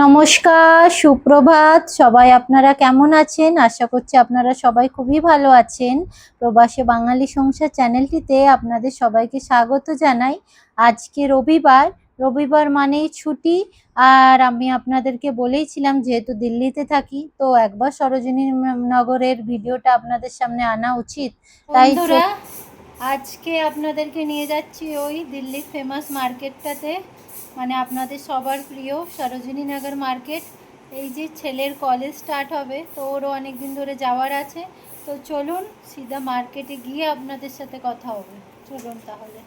নমস্কার, সুপ্রভাত। সবাই আপনারা কেমন আছেন? আশা করছি আপনারা সবাই খুবই ভালো আছেন। প্রবাসী বাঙালি সংসার চ্যানেলটিতে আপনাদের সবাইকে স্বাগত জানাই। আজকে রবিবার, রবিবার মানেই ছুটি। আর আমি আপনাদেরকে বলেইছিলাম যেহেতু দিল্লিতে থাকি, তো একবার সরোজিনী নগরের ভিডিওটা আপনাদের সামনে আনা উচিত। তাই বন্ধুরা, আজকে আপনাদেরকে নিয়ে যাচ্ছি ওই দিল্লির ফেমাস মার্কেটটাতে, মানে আপনাদের সবার প্রিয় সরোজিনী নগর মার্কেট। এই যে ছেলের কলেজ স্টার্ট হবে, তো ওরও অনেক দিন ধরে যাওয়ার আছে। তো চলুন সিধা মার্কেটে গিয়ে আপনাদের সাথে কথা হবে। চলুন তাহলে।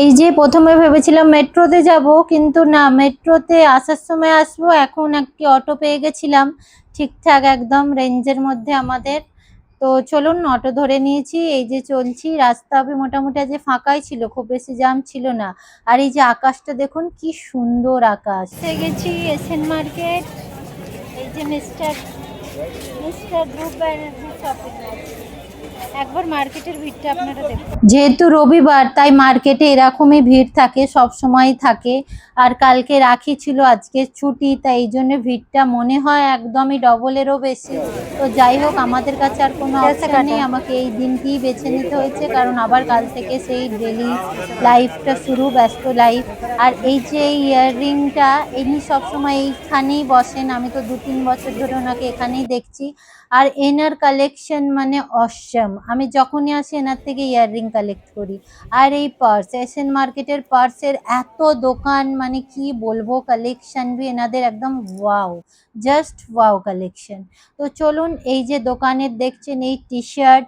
এই যে প্রথমে ভেবেছিলাম মেট্রোতে যাব, কিন্তু না, মেট্রোতে আসার সময় আসবো। এখন একটি অটো পেয়ে গেছিলাম ঠিকঠাক একদম রেঞ্জের মধ্যে আমাদের। তো চলুন, অটো ধরে নিয়েছি। এই যে চলছি, রাস্তা মোটামুটি আজ ফাঁকাই ছিল, খুব বেশি জ্যাম ছিল না। আর এই যে আকাশটা দেখুন, কি সুন্দর আকাশ। এসে গেছি এসএন মার্কেট। এই যে mister mister group Banerjee shopping mall. একবার মার্কেটের ভিড়টা আপনারা দেখুন। যেহেতু রবিবার, তাই মার্কেটে এরকমই ভিড় থাকে, সব সময় থাকে। আর কালকে রাখি ছিল, আজকে ছুটি, তাই এই জন্য ভিড়টা মনে হয় একদমই ডবলেরও বেশি। তো যাই হোক, আমাদের কাছে আর কোনো অপশন নেই, আমাকে এই দিনটিই বেছে নিতে হয়েছে, কারণ আবার কাল থেকে সেই ডেলি লাইফটা শুরু, ব্যস্ত লাইফ। আর এই যে ইয়াররিংটা, ইনি সবসময় এইখানেই বসেন, আমি তো 2-3 বছর ধরে ওনাকে এখানেই দেখছি। আর এনার কালেকশন মানে অসম। আমি যখনই আসি এনার থেকে ইয়াররিং কালেক্ট করি। আর এই পার্স, এসএন মার্কেটের পার্সের এত দোকান, মানে কি বলবো, কালেকশন বি এনাদের একদম ওয়াও, জাস্ট ওয়াও কালেকশন। তো চলুন, এই যে দোকানের দেখছেন এই টি শার্ট,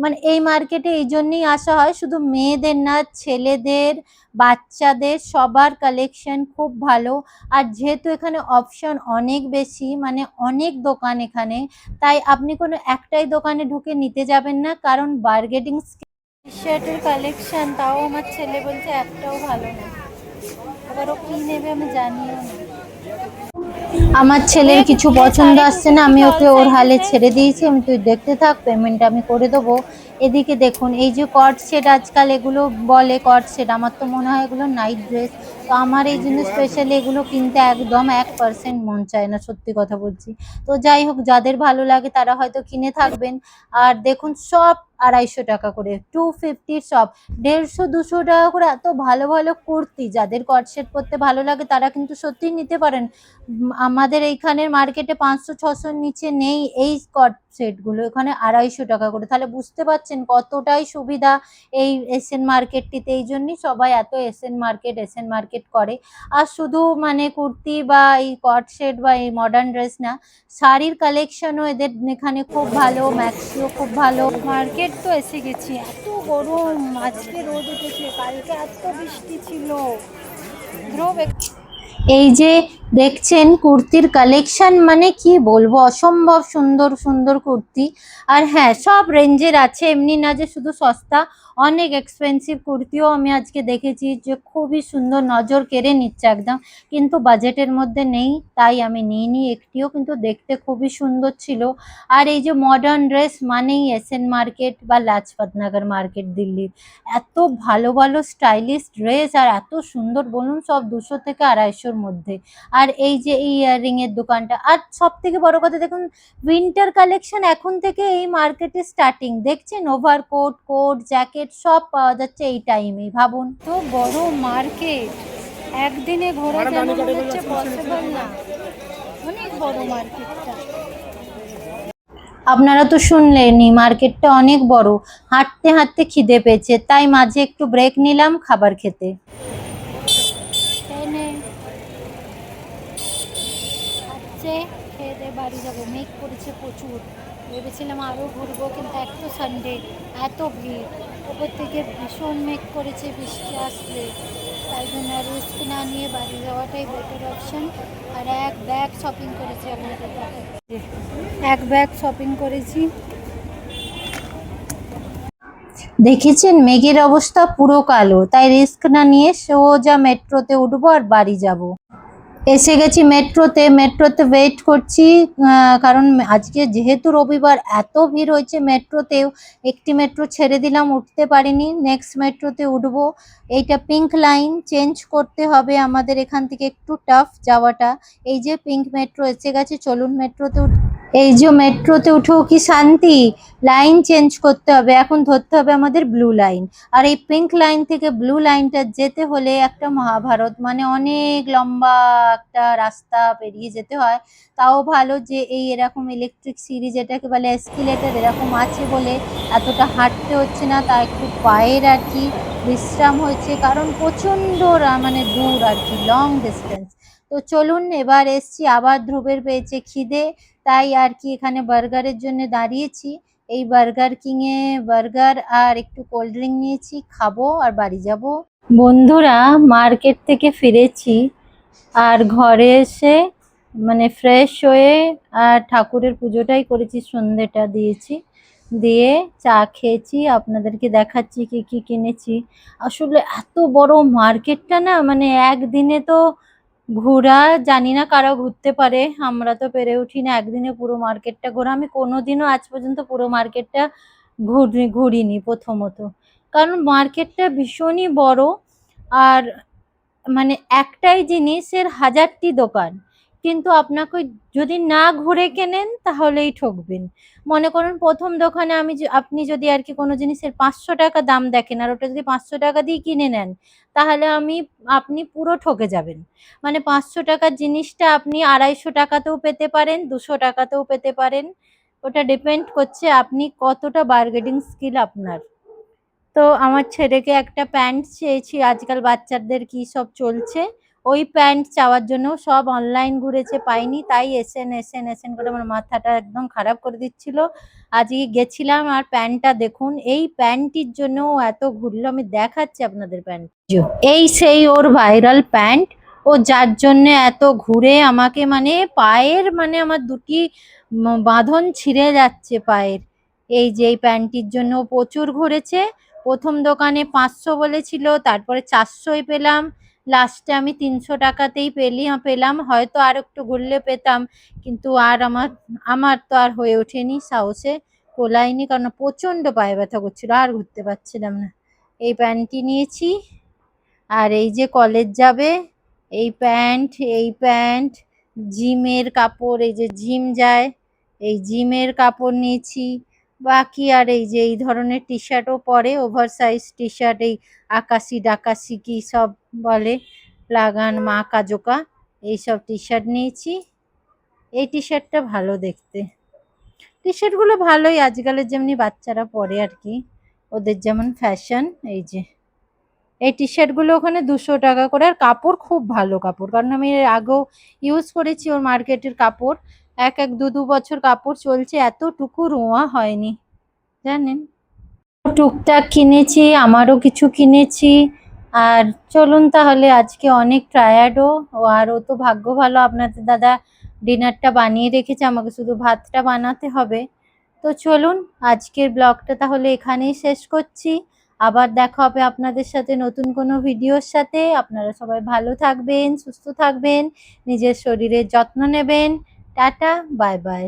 মানে এই মার্কেটে এই জন্যই আসা হয়, শুধু মেয়েদের না, ছেলেদের, বাচ্চাদের সবার কালেকশন খুব ভালো। আর যেহেতু এখানে অপশন অনেক বেশি, মানে অনেক দোকান এখানে, তাই আপনি কোনো একটাই দোকানে ঢুকে নিতে যাবেন না, কারণ বার্গেনিং টি শার্টের কালেকশন, তাও আমার ছেলে বলছে একটাও ভালো না। এবার ও কী নেবে আমি জানিও না। আমার ছেলের কিছু পছন্দ আসছে না, আমি ওকে ওর হালে ছেড়ে দিয়েছি। আমি, তুই দেখতে থাক, পেমেন্ট আমি করে দেবো। এদিকে দেখুন, এই যে কট সেট, আজকাল এগুলো বলে কট সেট, আমার তো মনে হয় এগুলো নাইট ড্রেস। তো আমার এই জন্য স্পেশালি এগুলো কিনতে একদম 1% মন চায় না, সত্যি কথা বলছি। তো যাই হোক, যাদের ভালো লাগে তারা হয়তো কিনে থাকবেন। আর দেখুন, সব 250 টাকা করে, 250 সব, 150-200 টাকা করে এত ভালো ভালো কুর্তি। যাদের কট সেট পরতে ভালো লাগে তারা কিন্তু সত্যিই নিতে পারেন। আমাদের এইখানের মার্কেটে 500-600 নিচে নেই এই স্কট সেটগুলো, এখানে 250 টাকা করে। তাহলে বুঝতে পারছেন কতটাই সুবিধা এই এসএন মার্কেটটিতে। এই জন্যই সবাই এত এসএন মার্কেট করে। আর শুধু মানে কুর্তি বা এই কট সেট বা এই মডার্ন ড্রেস না, শাড়ির কালেকশনও এদের এখানে খুব ভালো, ম্যাক্সিও খুব ভালো। মার্কেট তো এসে গেছি। এত গরম, আজকে রোদ উঠেছে, কালকে এত বৃষ্টি ছিল। ধ্রুব এই যে দেখছেন কুর্তির কালেকশন, মানে কি বলবো, অসম্ভব সুন্দর সুন্দর কুর্তি। আর হ্যাঁ, সব রেঞ্জের আছে, এমনি না যে শুধু সস্তা। অনেক এক্সপেন্সিভ কুর্তিও আমি আজকে দেখেছি, যে খুবই সুন্দর, নজর কেড়ে নিচ্ছে একদম, কিন্তু বাজেটের মধ্যে নেই, তাই আমি নিইনি একটিও, কিন্তু দেখতে খুবই সুন্দর ছিল। আর এই যে মডার্ন ড্রেস মানেই এসএন মার্কেট বা লাজপত নগর মার্কেট দিল্লির। এত ভালো ভালো স্টাইলিশ ড্রেস, আর এত সুন্দর, বলুন, সব 200 থেকে 250-র মধ্যে। আর এই যে এই ইয়াররিং এর দোকানটা, আর সব থেকে বড় কথা দেখুন, উইন্টার কালেকশন এখন থেকে এই মার্কেটে স্টার্টিং। দেখছেন, ওভারকোট, কোট, জ্যাকেট সব পাওয়া যাচ্ছে এই টাইমে, ভাবুন। তো বড় মার্কেট, একদিনে ঘোরা যেন মনে হচ্ছে পসিবল না। অনেক বড় মার্কেটটা। আপনারা তো শুনলেনই, মার্কেটটা অনেক বড়। হাঁটতে হাঁটতে খিদে পেয়েছে, তাই মাঝে একটু ব্রেক নিলাম খাবার খেতে। এনে খাচ্ছে, খেয়ে দিয়ে বাড়ি যাবো। মেঘ করেছে প্রচুর, ভেবেছিলাম আরও ঘুরবো, কিন্তু এক তো সানডে, এত ভিড়, ওপর থেকে ভীষণ মেঘ করেছে, বৃষ্টি আসবে। তাই জন্য আর রিস্ক না নিয়ে বাড়ি যাওয়াটাই বেটার অপশান। আর এক ব্যাগ শপিং করেছি, আপনাদের দেখাচ্ছি। এক ব্যাগ শপিং করেছি। দেখেছেন মেঘের অবস্থা পুরো কালো, তাই রিস্ক না নিয়ে সোজা মেট্রোতে উঠবো আর বাড়ি যাব। এসে গেছি মেট্রোতে। মেট্রোতে ওয়েট করছি, কারণ আজকে যেহেতু রবিবার এত ভিড় হয়েছে মেট্রোতেও। একটি মেট্রো ছেড়ে দিলাম, উঠতে পারিনি, নেক্সট মেট্রোতে উঠবো। এইটা পিঙ্ক লাইন, চেঞ্জ করতে হবে আমাদের এখান থেকে, একটু টাফ যাওয়াটা। এই যে পিঙ্ক মেট্রো এসে গেছে, চলুন মেট্রোতে এই যে মেট্রোতে উঠেও কি শান্তি, লাইন চেঞ্জ করতে হবে, এখন ধরতে হবে আমাদের ব্লু লাইন। আর এই পিঙ্ক লাইন থেকে ব্লু লাইনটা যেতে হলে একটা মহাভারত, মানে অনেক লম্বা একটা রাস্তা পেরিয়ে যেতে হয়। তাও ভালো যে এই এরকম ইলেকট্রিক সিঁড়ি, যেটাকে বলে এসকেলেটর, এরকম আছে বলে এতটা হাঁটতে হচ্ছে না, তা একটু পায়ের আর কি বিশ্রাম হয়েছে, কারণ প্রচণ্ড মানে দূর আর কি, লং ডিস্টেন্স। তো চলুন, এবার এসছি, আবার ধ্রুবের পেয়েছে খিদে, তাই আর কি এখানে বার্গারের জন্য দাঁড়িয়েছি। এই বার্গার কিং এ বার্গার আর একটু কোল্ড ড্রিঙ্ক নিয়েছি, খাবো আর বাড়ি যাব। বন্ধুরা, মার্কেট থেকে ফিরেছি, আর ঘরে এসে মানে ফ্রেশ হয়ে আর ঠাকুরের পুজোটাই করেছি, সন্ধেটা দিয়েছি, দিয়ে চা খেয়েছি, আপনাদেরকে দেখাচ্ছি কি কি কিনেছি। আসলে এত বড় মার্কেটটা না, মানে একদিনে তো ঘোরা, জানি না কারা ঘুরতে পারে, আমরা তো পেরে উঠি না একদিনে পুরো মার্কেটটা ঘোরা। আমি কোনোদিনও আজ পর্যন্ত পুরো মার্কেটটা ঘুরিনি প্রথমত, কারণ মার্কেটটা ভীষণই বড়। আর মানে একটাই জিনিসের হাজারটি দোকান, কিন্তু আপনাকে যদি না ঘুরে কেনেন তাহলেই ঠকবেন। মনে করুন প্রথম দোকানে আপনি যদি আর কি কোনো জিনিসের 500 টাকা দাম দেখেন, আর ওটা যদি 500 টাকা দিয়ে কিনে নেন, তাহলে আপনি পুরো ঠকে যাবেন। মানে 500 টাকার জিনিসটা আপনি 250 টাকাতেও পেতে পারেন, 200 টাকাতেও পেতে পারেন। ওটা ডিপেন্ড করছে আপনি কতটা বার্গেনিং স্কিল আপনার। তো আমার ছেলেকে একটা প্যান্ট চেয়েছি, আজকাল বাচ্চাদের কি সব চলছে, ওই প্যান্ট চাওয়ার জন্য সব অনলাইন ঘুরেছে, পাইনি, তাই এসেন এসেন এসেন করে আমার মাথাটা একদম খারাপ করে দিচ্ছিল। আজকে গেছিলাম, আর প্যান্টটা দেখুন, এই প্যান্টটির জন্য ও এত ঘুরলো, আমি দেখাচ্ছি আপনাদের প্যান্ট। এই সেই ওর ভাইরাল প্যান্ট, ও যার জন্য এত ঘুরে আমাকে, মানে পায়ের, মানে আমার দুটি বাঁধন ছিঁড়ে যাচ্ছে পায়ের। এই যে এই প্যান্টটির জন্য ও প্রচুর ঘুরেছে। প্রথম দোকানে 500 বলেছিল, তারপরে 400-ই পেলাম, লাস্টে আমি 300 টাকাতেই পেলাম, হয়তো আর একটু ঘুরলে পেতাম, কিন্তু আর আমার তো আর হয়ে ওঠেনি, সাহসে কোলাইনি, কারণ প্রচন্ড পায়ে ব্যথা করছিল, আর ঘুরতে পারছিলাম না। এই প্যান্টটি নিয়েছি। আর এই যে কলেজ যাবে, এই প্যান্ট জিমের কাপড়, এই যে জিম যায়, এই জিমের কাপড় নিয়েছি। বাকি আর এই যে এই ধরনের টি শার্টও পরে, ওভার সাইজ টি শার্ট, এই আকাশি ডাকাশি কি সব বলে, লাগান মা কাজোকা, এইসব টি শার্ট নিয়েছি। এই টি শার্টটা ভালো দেখতে, টি শার্টগুলো ভালোই, আজকালের যেমনি বাচ্চারা পরে আর কি, ওদের যেমন ফ্যাশন। এই যে এই টি শার্টগুলো ওখানে 200 টাকা করে, আর কাপড় খুব ভালো কাপড়, কারণ আমি এর আগেও ইউজ করেছি ওর মার্কেটের কাপড়, এক দু বছর কাপড় চলছে, এতটুকু রোঁয়া হয়নি জানেন। টুকটাক কিনেছি, আমারও কিছু কিনেছি। আর চলুন তাহলে, আজকে অনেক টায়ার্ডও, আর ও তো ভাগ্য ভালো, আপনাদের দাদা ডিনারটা বানিয়ে রেখেছে, আমাকে শুধু ভাতটা বানাতে হবে। তো চলুন, আজকের ব্লগটা তাহলে এখানেই শেষ করছি। আবার দেখা হবে আপনাদের সাথে নতুন কোনো ভিডিওর সাথে। আপনারা সবাই ভালো থাকবেন, সুস্থ থাকবেন, নিজের শরীরের যত্ন নেবেন। Tata, bye bye.